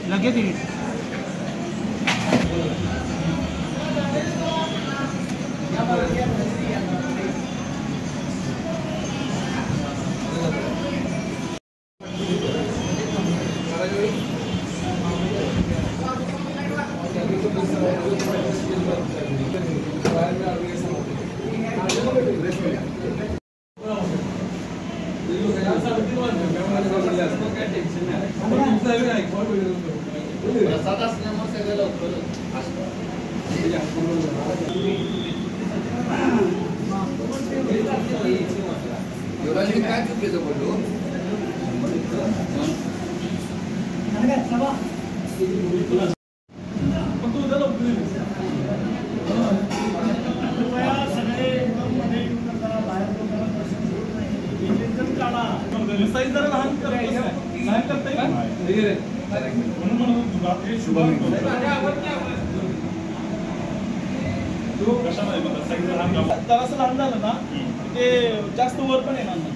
लगे ती काय चुकीचं बोललो लहान झालं ना ते जास्त वर पण येणार नाही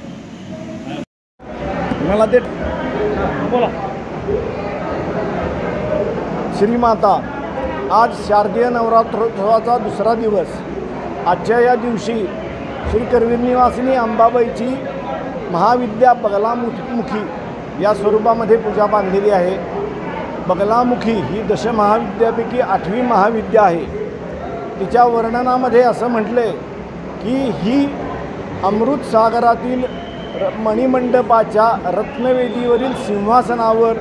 मला ते बोला। श्रीमाता आज शारदीय नवरात्रोत्सवाचा दुसरा दिवस। आजच्या या दिवशी श्री करवीरनिवासिनी अंबाबाईची महाविद्या बगलामुखी या स्वरूपामध्ये पूजा बांधलेली आहे। बगलामुखी ही दशमहाविद्यापैकी 8वी महाविद्या आहे। तिच्या वर्णनामध्ये असं म्हटले की ही अमृत सागरातील मणिमंडपाच्या रत्नवेदीवरील सिंहासनावर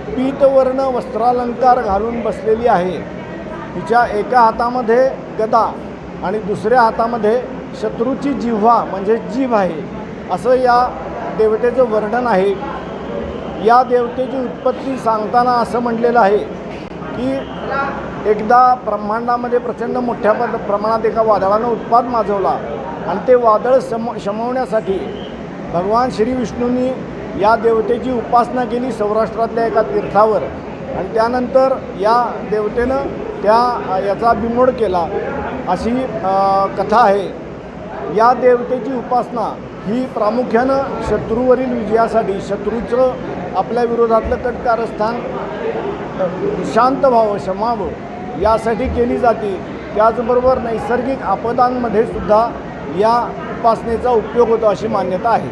पीतवर्ण वस्त्रालंकार घालून बसलेली आहे। तिच्या एका हातामध्ये गदा आणि दुसऱ्या हातामध्ये शत्रूची जिव्हा म्हणजे जीभ आहे असं या देवतेचं वर्णन आहे। या देवतेची उत्पत्ती सांगताना असं म्हटलेलं आहे की एकदा ब्रह्मांडामध्ये प्रचंड मोठ्या प्रमाणात एका वादळानं उत्पात माजवला आणि ते वादळ शमवण्यासाठी भगवान श्री विष्णूंनी या देवतेची उपासना केली सौराष्ट्रातल्या एका तीर्थावर आणि त्यानंतर या देवतेनं याचा बिमोड केला अशी कथा आहे। या देवतेची उपासना ही प्रामुख्यानं शत्रूवरील विजयासाठी शत्रूचं आपल्या विरोधातलं कटकारस्थान शांत व्हावं शमावं यासाठी केली जाते। त्याचबरोबर नैसर्गिक आपदांमध्ये सुद्धा या उपासनेचा उपयोग होतो अशी मान्यता आहे।